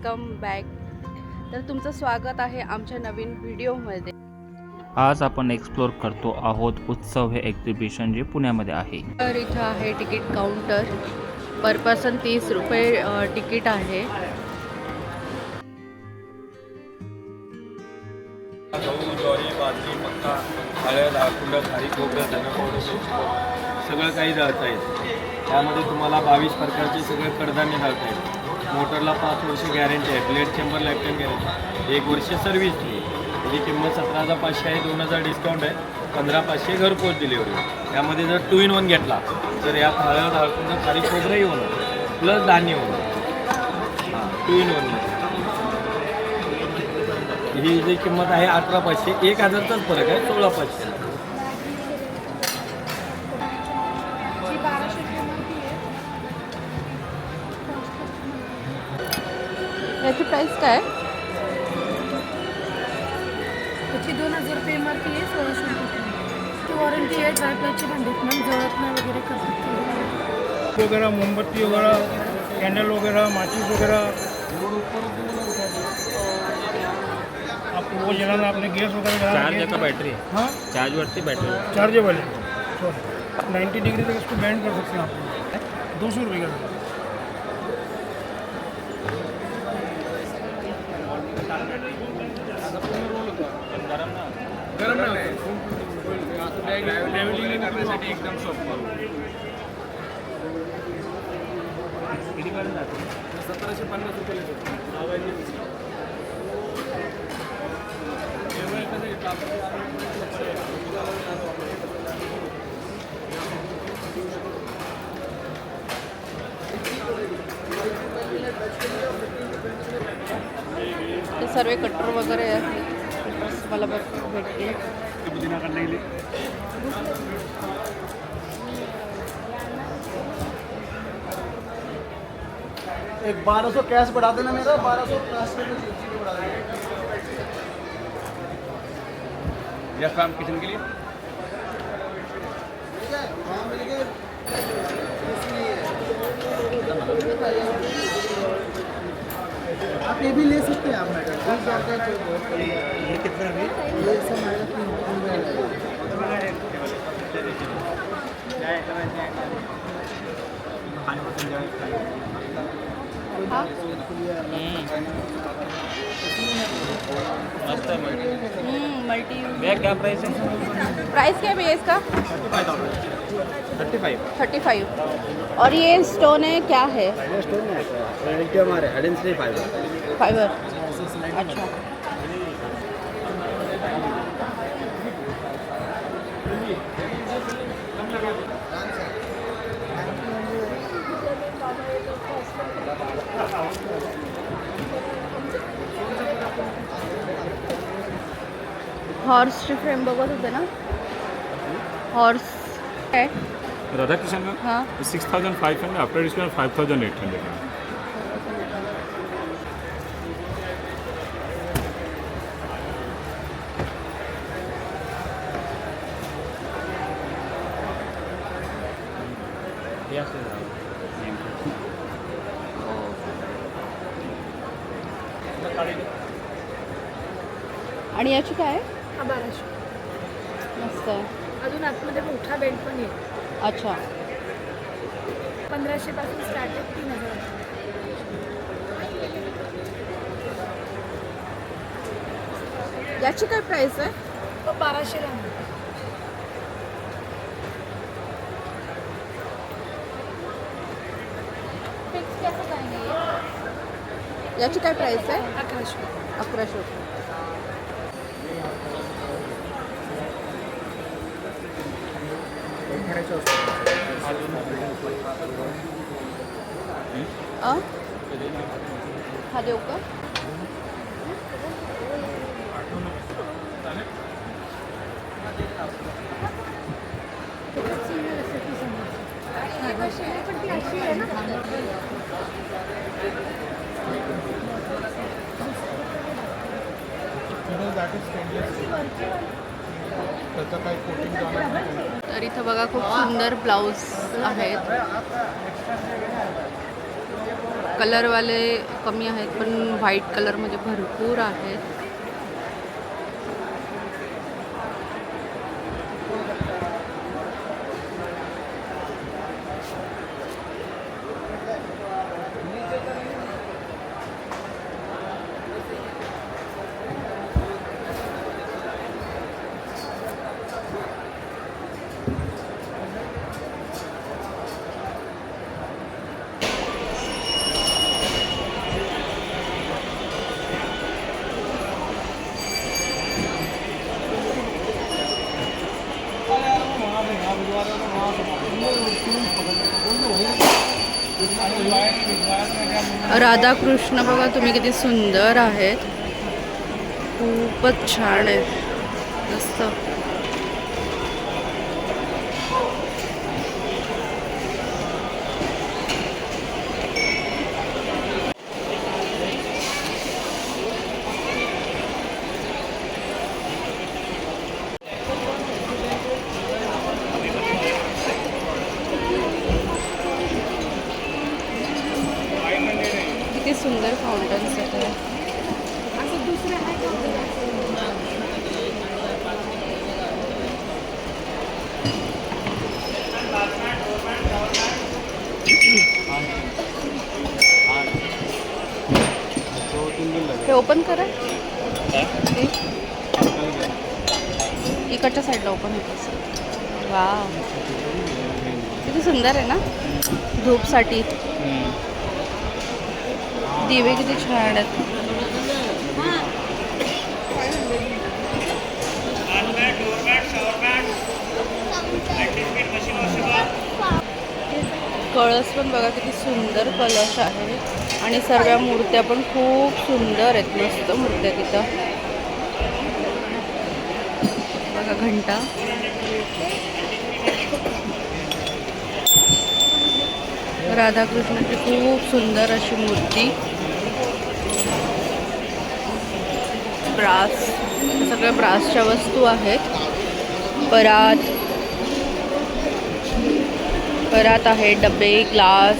Welcome back. तर तुमचं स्वागत आहे आमच्या नवीन व्हिडिओमध्ये. आज आपण एक्सप्लोर करतो आहोत उत्सव हे एक्झिबिशन जे पुण्यामध्ये आहे. तर इथं आहे तिकीट काउंटर. पर पर्सन 30 रुपये तिकीट आहे. गहू, ज्वारी, बाजरी, मका, हळद, आकुंड, खारी, खोबरं, धना पावडर, सगळं काही दळता येतं. त्यामध्ये तुम्हाला 22 प्रकारचे सगळे कडधान्य दळता येतं. मोटरला 5 वर्ष गॅरंटी आहे. ब्लेड चेंबर लाईफटाईम गॅरंटी, 1 वर्ष सर्व्हिस फ्री. त्याची किंमत 17,500 आहे. 2,000 डिस्काउंट आहे. 15,500 घरपोच डिलिव्हरी. त्यामध्ये जर 2 in 1 घेतला तर यात हळद, आकुंड, खारी, खोबरंही होणार प्लस धान्य होणार. हां, 2 in 1 ही जी किंमत आहे 18,500. 1,000चाच फरक आहे. 16,500. याची प्राइस काय? त्याची 2,000 रुपये MRP आहे. 1600 रुपये वॉरंटी आहे. ड्रायफ्लायची भांडीत मग जळत नाही वगैरे करतात वगैरह, मोमबत्ती वगैरह, कैंडल वगैरह, माचिस वगैरह, आपको वो जलाना, आपने गैस वगैरह जलाना, का बैटरी हाँ चार्ज वरती बैटरी चार्जेबल है. 90 डिग्री तक इसको बैंड कर सकते हैं आप. 200 रुपये का. गरम नाही करण्यासाठी एकदम सोपं. 1750 रुपये. ते सर्व कटर वगैरे आहेत. मला भेटले. एक 1200 कैश बढ़ा देना मेरा. 1200 कैश बढ़ा देना. यस मैम, किचन के लिए ठीक है. हाँ मिल गए. आप ये भी ले सकते हैं. आप मैडम ये कितना है? ये सब मल्टी भैया क्या प्राइस है? प्राइस क्या है भैया इसका? 35. और ये स्टोन है, क्या है? स्टोन है हमारे एडेंसली फाइबर. अच्छा. हॉर्सची फ्रेम बघत होते ना. हॉर्स आहे. राधा कृष्ण में हाँ 6,500 आफ्टर डिस्काउंट 5,800. आणि याची काय आहे? हा 1200. मस्त आहे. अजून आतमध्ये मोठा बेल्ट पण आहे. अच्छा. 1500 पासून स्टार्ट आहे. 3,000. याची काय प्राइस आहे? तो 1200 ला आहे. फिक्स कसं काय नाही. याची काय प्राइस आहे? 1100. 1100 रुपये. हा देऊ का? पण ती अशी आहे ना. तर इथं बघा खूप सुंदर ब्लाऊज आहेत. कलरवाले कमी आहेत, पण व्हाईट कलरमध्ये भरपूर आहेत. राधाकृष्ण बघा तुम्ही किती सुंदर आहेत, खूपच छान आहेत, मस्त. किती सुंदर फाउंटन्स आहेत. असं दुसरं आहे का? हे ओपन करा. हे इकडच्या साईडला ओपन होतं. वा, किती सुंदर आहे ना. धूपसाठी दिवे किती छान आहेत. कळस पण बघा किती सुंदर कलश आहे आणि सर्व मूर्त्या पण खूप सुंदर आहेत, मस्त मूर्त्या तिथं बघा. घंटा, राधाकृष्णाची खूप सुंदर अशी मूर्ती. ब्रास, सगळ्या ब्रासच्या वस्तू आहेत. परात आहे, डबे, ग्लास,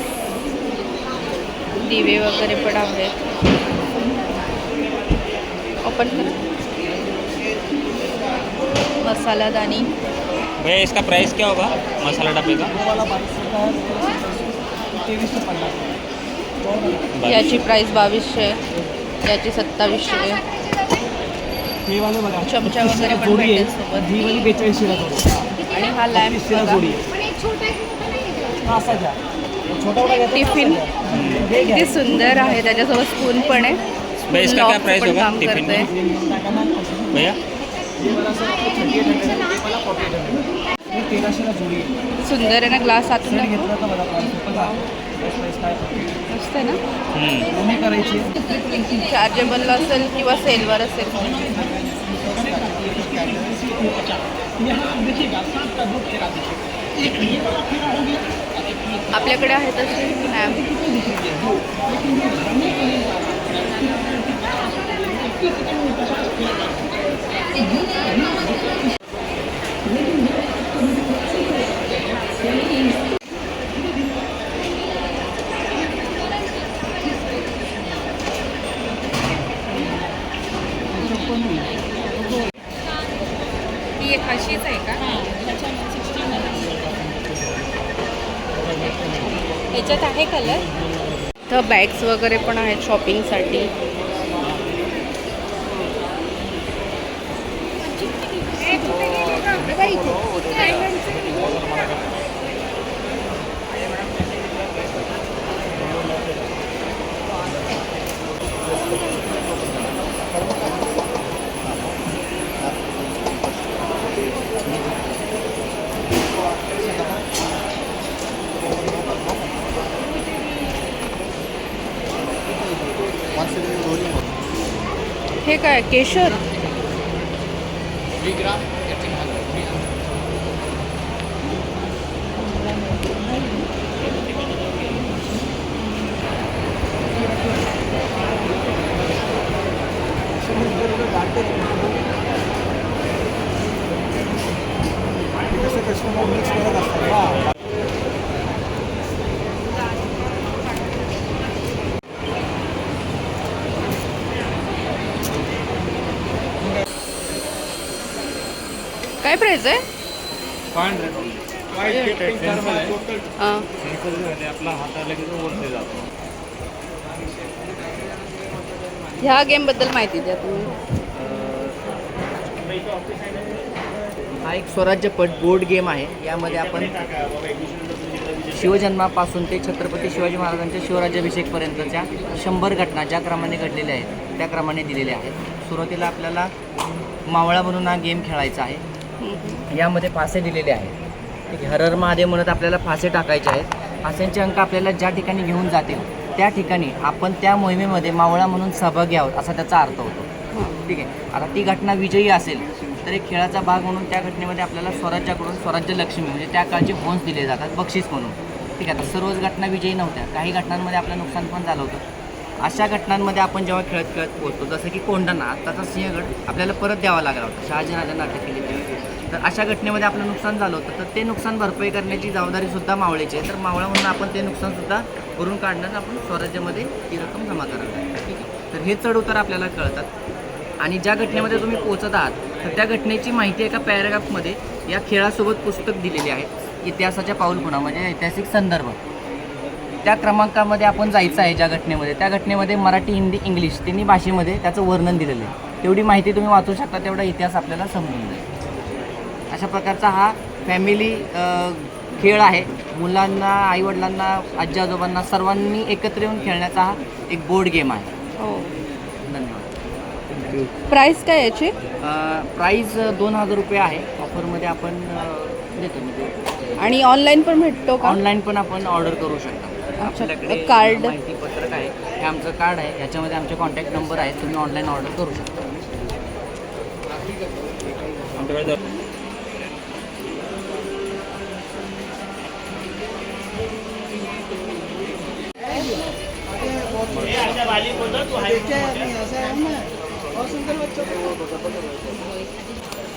दिवे वगैरे पण आहेत. ओपन करा. मसालादानी. भैया इसका प्राइस क्या होगा मसाला डब्बे का? याची प्राइस 2200, याची 2700. चमचा वगैरे पण भेटेल सोबत. आणि हा लॅम्प टिफिन किती सुंदर आहे, त्याच्यासोबत स्पून पण आहे. भैया इसका क्या प्राइस होगा काम टिफिन करते. भैया? सुंदर आहे ना. ग्लास आतून मस्त आहे ना. चार्जेबल असेल किंवा सेलवर असेल. आपल्याकडे आहेत असे लॅम्प. ही एक अशीच आहे का? याच्यात आहे कलर. तर बॅग्स वगैरे पण आहेत शॉपिंगसाठी. हे काय केशर? काय प्राईस आहे? 500 only. हां. आपला हाताला किती वरती जातो. ह्या गेमबद्दल माहिती द्या तुम्ही. हा एक स्वराज्यपट बोर्ड गेम आहे. यामध्ये आपण शिवजन्मापासून ते छत्रपती शिवाजी महाराजांच्या शिवराज्याभिषेकपर्यंतच्या 100 घटना ज्या क्रमाने घडलेल्या आहेत त्या क्रमाने दिलेल्या आहेत. सुरुवातीला आपल्याला मावळा म्हणून हा गेम खेळायचा आहे. यामध्ये फासे दिलेले आहेत. ठीक आहे. हर हर महादेव म्हणत आपल्याला फासे टाकायचे आहेत. फास्यांचे अंक आपल्याला ज्या ठिकाणी घेऊन जातील त्या ठिकाणी आपण त्या मोहिमेमध्ये मावळा म्हणून सहभागी आहोत असा त्याचा अर्थ होतो. ठीक आहे. आता ती घटना विजयी असेल तर एक खेळाचा भाग म्हणून त्या घटनेमध्ये आपल्याला स्वराज्याकडून स्वराज्य लक्ष्मी म्हणजे त्या काळचे बोन्स दिले जातात बक्षीस म्हणून. ठीक आहे. आता सर्वच घटना विजयी नव्हत्या. काही घटनांमध्ये आपलं नुकसान पण झालं होतं. अशा घटनांमध्ये आपण जेव्हा खेळत खेळत पोहोचतो जसं की कोंढाणा आत्ताचा सिंहगड आपल्याला परत द्यावा लागला होता शहाजीराजांना अटक केली तेव्हा. तर अशा घटनेमध्ये आपलं नुकसान झालं होतं तर ते नुकसान भरपाई करण्याची जबाबदारीसुद्धा मावळ्याची आहे. तर मावळा म्हणून आपण ते नुकसानसुद्धा भरून काढण्यानं आपण स्वराज्यामध्ये ती रक्कम जमा करावी लागते. ठीक आहे. तर हे चढउतार आपल्याला कळतात आणि ज्या घटनेमध्ये तुम्ही पोहोचत आहात तर त्या घटनेची माहिती एका पॅराग्राफमध्ये या खेळासोबत पुस्तक दिलेले आहे. इतिहासाच्या पाऊलखुणा म्हणजे ऐतिहासिक संदर्भ त्या क्रमांकामध्ये आपण जायचं आहे. ज्या घटनेमध्ये त्या घटनेमध्ये मराठी हिंदी इंग्लिश तिन्ही भाषेमध्ये त्याचं वर्णन दिलेलं आहे. तेवढी माहिती तुम्ही वाचू शकता तेवढा इतिहास आपल्याला समजून जाईल. अशा प्रकारचा हा फॅमिली खेळ आहे. मुलांना आईवडिलांना आजी आजोबांना सर्वांनी एकत्र येऊन खेळण्याचा हा एक बोर्ड गेम आहे. हो. धन्यवाद. प्राईस काय याची? प्राईज 2000 रुपये आहे. ऑफरमध्ये आपण देतो. आणि ऑनलाईन पण भेटतो का? ऑनलाईन पण आपण ऑर्डर करू शकता. आपल्याकडे कार्ड माहिती पत्रक आहे. हे आमचं कार्ड आहे. याच्यामध्ये आमचे कॉन्टॅक्ट नंबर आहे. तुम्ही ऑनलाईन ऑर्डर करू शकता.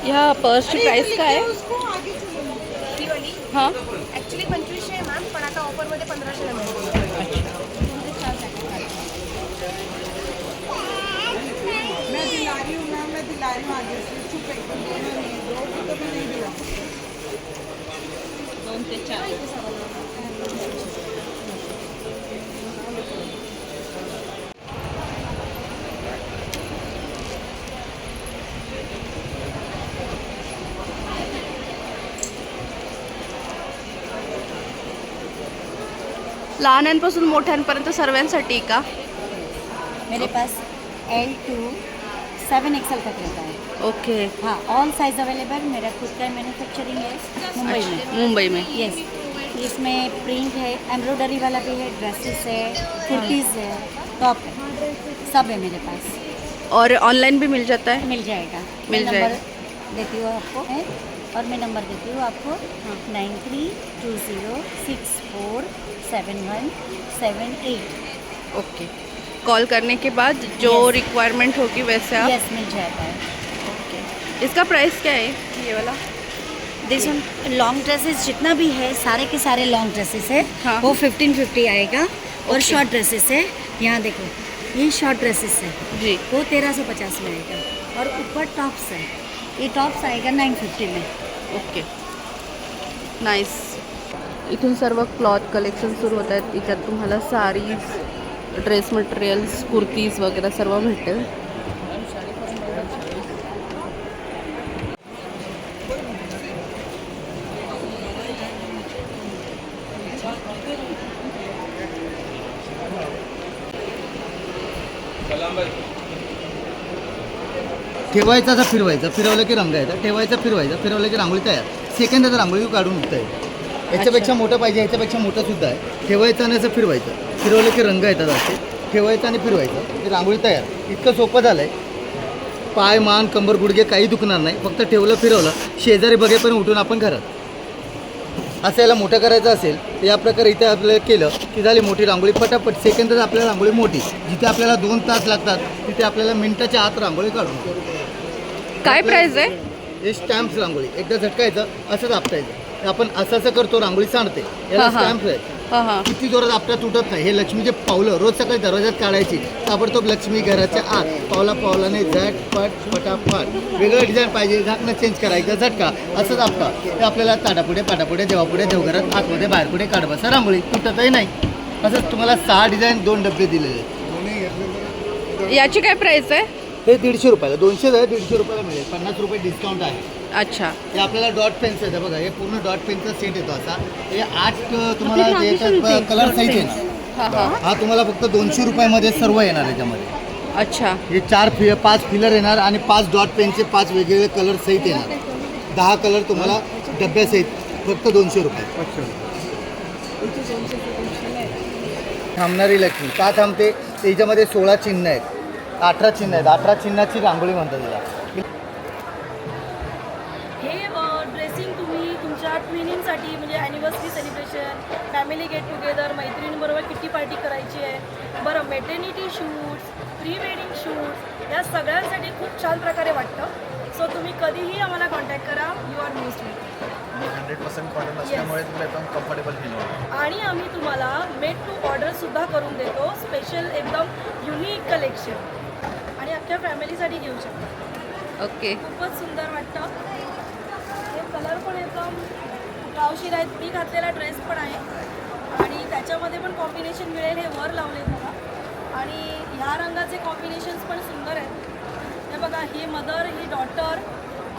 ह्या पर्सची प्राईस काय आहे? हां. ॲक्च्युली 2500 आहे मॅम, पण आता ऑफरमध्ये 1500 मिळेल. लहानांपासून मोठ्यांपर्यंत सर्वांसाठी का? मेरे पास L2 7 XL तक रहता है. ओके. हाँ, ऑल साइज अवेलेबल. मेरा खुद का मैन्युफैक्चरिंग है मुंबई में. मुंबई में. यस. इसमें प्रिंट है, एम्ब्रॉयडरी वाला भी है, ड्रेसेस है, कुर्तीज़ है, टॉप है, सब है मेरे पास. और ऑनलाइन भी मिल जाता है? मिल जाएगा. मिल मैं जाएगा. नंबर देती हूँ आपको है और मैं नंबर देती हूँ आपको 9320647178. ओके. कॉल करने के बाद जो Yes. रिक्वायरमेंट होगी वैसे आप. यस, मिल जाता है. ओके. इसका प्राइस क्या है ये वाला? दिस वन लॉन्ग ड्रेसेस जितना भी है सारे के सारे लॉन्ग ड्रेसेस है. हाँ. वो 1550 आएगा. और Okay. शॉर्ट ड्रेसेस है. यहाँ देखो ये शॉर्ट ड्रेसेस है जी. वो 1350 में आएगा. और ऊपर टॉप्स है. ये टॉप्स आएगा 950 में. ओके. नाईस. इथून सर्व क्लॉथ कलेक्शन सुरू होत आहेत. इथ्यात तुम्हाला साडीज, ड्रेस मटेरियल्स, कुर्तीज वगैरे सर्व भेटेल. ठेवायचा असं फिरवायचं, फिरवलं की रंगायचं, ठेवायचं फिरवायचं, फिरवलं की रांगोळी तयार. सेकंदाचं रांगोळी काढून उठता येईल. याच्यापेक्षा मोठं पाहिजे, ह्याच्यापेक्षा मोठं सुद्धा आहे. ठेवायचं आणि असं फिरवायचं, फिरवलं की रंग येतात असे. ठेवायचं आणि फिरवायचं की रांगोळी तयार. इतकं सोपं झालं आहे. पाय, मान, कंबर, गुडघे काही दुखणार नाही. फक्त ठेवलं फिरवलं शेजारी बघेपर्यंत उठून आपण घरात. असं याला मोठं करायचं असेल तर या प्रकारे इथे आपल्याला केलं की झाली मोठी रांगोळी. फटाफट सेकंदात आपल्याला रांगोळी मोठी. जिथे आपल्याला 2 तास लागतात तिथे आपल्याला मिनिटाच्या आत रांगोळी काढून. काय प्राइस आहे? हे स्टॅम्प्स रांगोळी एकदा झटकायचं असंच आपटायचं. आपण असं असं करतो रांगोळी सांडते याला हां, हां. स्टॅम्प आहे. हां हां. किती जोरात आपल्या तुटत नाही. हे लक्ष्मीचे पावलं रोज सकाळी दरवाजात काढायची, ताबडतोब लक्ष्मी घराच्या आत पावला पावलाने झटपट फटाफट. वेगळं डिझाईन पाहिजे, झाकणं चेंज करायचं, झटका असंच आपटा. ते आपल्याला ताटापुढे पाटापुढे देवापुढे देवघरात आतमध्ये बाहेर पुढे काढ बसा रांगोळी, तुटतही नाही. असंच तुम्हाला 6 डिझाईन 2 डबे दिलेले आहेत. याची काय प्राईस आहे? हे 150 रुपयाला, 200 आहे, 150 रुपयाला मिळेल. 50 रुपये डिस्काउंट आहे. अच्छा. हे आपल्याला डॉट पेन्स आहे बघा, हे पूर्ण डॉट पेनचा सेट येतो असा. हे 8 तुम्हाला आपली जे मागे कलर साईज आहे हां ना, हां. हा तुम्हाला फक्त 200 रुपयामध्ये सर्व येणार याच्यामध्ये. अच्छा. हे 5 फिलर येणार आणि 5 डॉट पेनचे 5 वेगवेगळे कलर सहित येणार. 10 कलर तुम्हाला डब्यासहित फक्त 200 रुपये. थांबणारी लक्ष्मी का थांबते? त्याच्यामध्ये 16 चिन्ह आहेत, 18 चिन्ह आहेत. 18 चिन्हाची रांगोळी म्हणतात तिला. हे ड्रेसिंग तुम्ही तुमच्या ट्विनिंगसाठी म्हणजे anniversary celebration, family get together, मैत्रिणींबरोबर किटी पार्टी करायची आहे, बरं maternity shoots, pre wedding shoots, या सगळ्यांसाठी खूप छान प्रकारे वाटतं. सो तुम्ही कधीही आम्हाला कॉन्टॅक्ट करा. You are most welcome. 100% cotton असल्यामुळे तुला एकदम कम्फर्टेबल फील होईल. आणि आम्ही तुम्हाला मेड टू ऑर्डरसुद्धा करून देतो, स्पेशल एकदम युनिक कलेक्शन, आणि अख्ख्या फॅमिलीसाठी घेऊ शकता. ओके. खूपच सुंदर वाटतं. हे कलर पण एकदम गावशीर आहेत. मी घातलेला ड्रेस पण आहे आणि त्याच्यामध्ये पण कॉम्बिनेशन मिळेल. हे वर लावले बघा, आणि ह्या रंगाचे कॉम्बिनेशन्स पण सुंदर आहेत. हे बघा, ही मदर, ही डॉटर,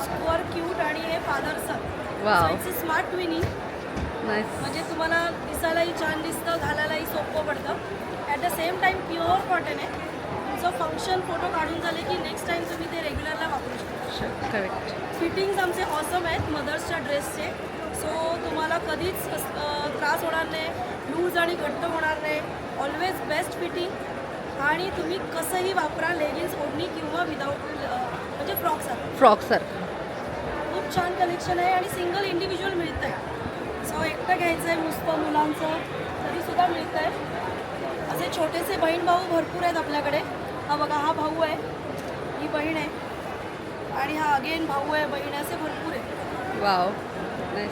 स्क्वर क्यूट, आणि हे father son. Wow. It's a smart twinning. Nice. म्हणजे तुम्हाला दिसायलाही छान दिसतं, घालायलाही सोपं पडतं. At the same time pure cotton आहे. तुमचं फंक्शन फोटो काढून झाले की नेक्स्ट टाईम तुम्ही ते रेग्युलरला वापरू शकता. करेक्ट. फिटिंग्स आमचे ऑसम आहेत मदर्सच्या ड्रेसचे. सो तुम्हाला कधीच त्रास होणार नाही, लूज आणि घट्ट होणार नाही. ऑलवेज बेस्ट फिटिंग, आणि तुम्ही कसंही वापरा, लेगिन्स, ओढणी किंवा विदाऊट म्हणजे फ्रॉकसारखं. फ्रॉकसारखं. खूप छान कलेक्शन आहे, आणि सिंगल इंडिव्हिज्युअल मिळतं आहे. सो एकटं घ्यायचं आहे नुसतं मुलांचं तरीसुद्धा मिळतं आहे. असे छोटेसे बहीण भाऊ भरपूर आहेत आपल्याकडे. हा बघा, हा भाऊ आहे, ही बहीण आहे, आणि हा अगेन भाऊ आहे, बहीण आहे, असे भरपूर आहे. वाव. नाईस.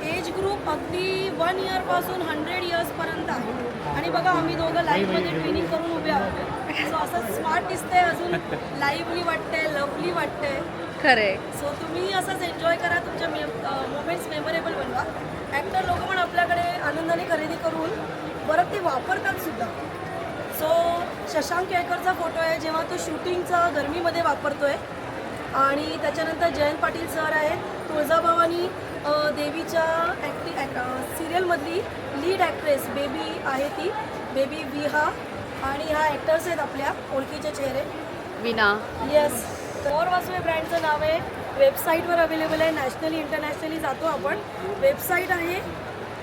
एज ग्रुप अगदी 1 इयरपासून 100 इयर्सपर्यंत आहे. आणि बघा, आम्ही दोघं लाईव्हमध्ये ट्रेनिंग करून उभे आहोत. सो असं स्मार्ट दिसतंय, अजून लाईव्हली वाटतंय, लवली वाटतंय. खरे. सो तुम्ही असंच एन्जॉय करा, तुमच्या मोमेंट्स मेमोरेबल बनवा. ॲक्टर लोक पण आपल्याकडे आनंदाने खरेदी करून परत ते वापरतात सुद्धा. सो शशांक केळकरचा फोटो आहे, जेव्हा तो शूटिंगचा गरमीमध्ये वापरतोय. आणि त्याच्यानंतर जयंत पाटील सर आहेत, तुळजाभवानी देवीच्या सिरियलमधली लीड ॲक्ट्रेस बेबी आहे, ती बेबी विहा. आणि ह्या ॲक्टर्स आहेत आपल्या ओळखीचे चेहरे. विना. येस. मोर वासवे ब्रँडचं नाव आहे. वेबसाईटवर अवेलेबल आहे, नॅशनली इंटरनॅशनली जातो आपण. वेबसाईट आहे,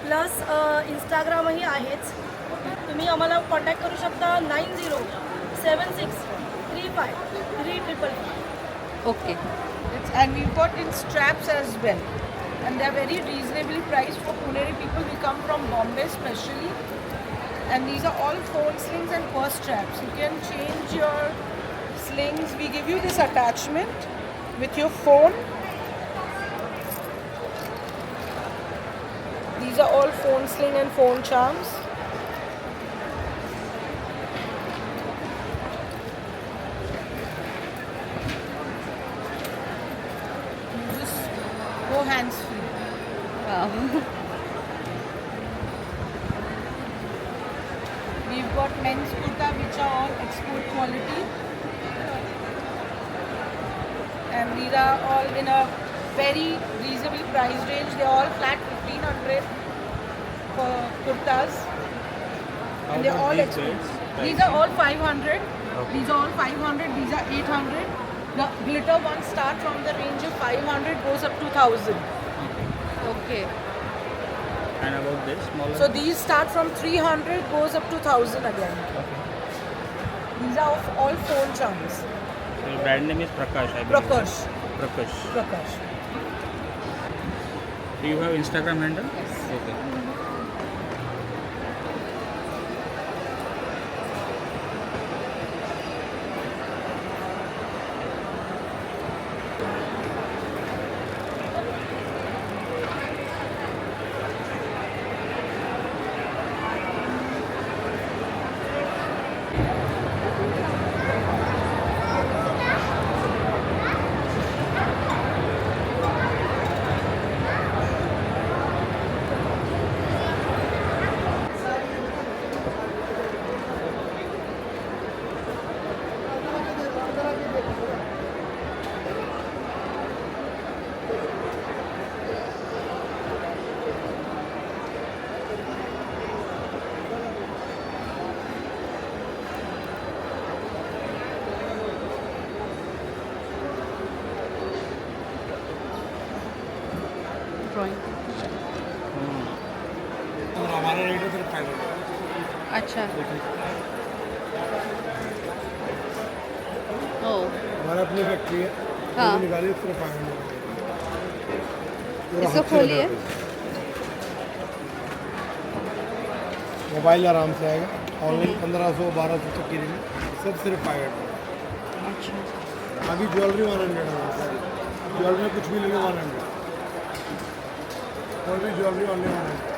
प्लस इंस्टाग्रामही आहेच. तुम्ही आम्हाला कॉन्टॅक्ट करू शकता 90763535. Okay. And we've got in straps as well, and they're very reasonably priced for Puneri people. We come from Bombay specially, and these are all phone slings and purse straps. You can change your slings. We give you this attachment with your phone. These are all phone sling and phone charms. Go hands free. Wow. We've got men's kurta which are all export quality, and these are all in a very reasonably priced range. They're all flat 1500 for kurtas, and they're all export. These are all 500. These are all 500. These are 800. The glitter ones start from the range of 500, goes up to 1000. Okay. And about this smaller? So these start from 300, goes up to 1000 again. These are all phone charms. Your brand name is Prakash, I believe. Prakash. Prakash. Prakash. Do you have Instagram handle? Yes. Okay. Drawing. और हमारा rate है सिर्फ 500. अच्छा. हो. हमारा अपनी factory है. हाँ. निकालिए सिर्फ 500. इसको खोलिए. मोबाइल आराम से आएगा. ऑनलाइन 1500-1200 तक की रेंज. सब सिर्फ 500. अच्छा. अभी ज्वेलरी 100 है. ज्वेलरी में कुछ भी लेंगे 100. और भी ज्वेलरी ऑनलाइन 100.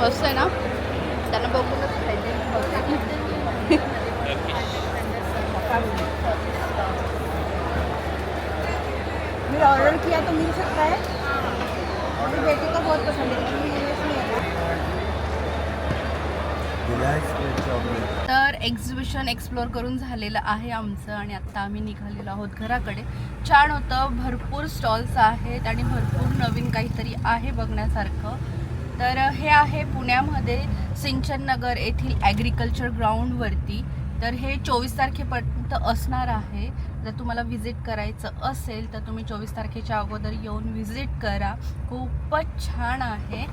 मस्त आहे ना. त्यांना बघूनच खायचे. मेरा ऑर्डर किया तो मिल सकता है. मेरी बेटी को बहुत पसंद है लेकिन यूएस में है. तर एक्झिबिशन एक्सप्लोअर करून झालेलं आहे आमचं आणि आत्ता आम्ही निघालेलो आहोत घराकडे. छान होतं. भरपूर स्टॉल्स आहेत आणि भरपूर नवीन काहीतरी आहे बघण्यासारखं. तर हे आहे पुण्यामध्ये सिंचन नगर येथील ॲग्रिकल्चर ग्राउंडवरती. तर हे 24 तारखेपर्यंत असणार आहे. जर तुम्हाला व्हिजिट करायचं असेल तर तुम्ही 24 तारखेच्या अगोदर येऊन व्हिजिट करा. खूपच छान आहे.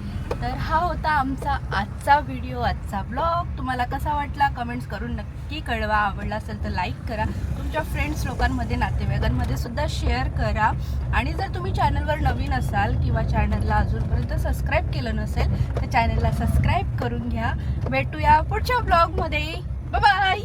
तर हा होता आमचा आजचा व्हिडिओ, आजचा ब्लॉग. तुम्हाला कसा वाटला कमेंट्स करून नक्की कळवा. आवडला असेल तर लाईक करा. तुमच्या फ्रेंड्स लोकांमध्ये नातेवाईकांमध्ये सुद्धा शेअर करा. आणि जर तुम्ही चॅनलवर नवीन असाल किंवा चॅनलला अजूनपर्यंत सबस्क्राईब केलं नसेल तर चॅनलला सबस्क्राईब करून घ्या. भेटूया पुढच्या ब्लॉगमध्ये. Bye bye.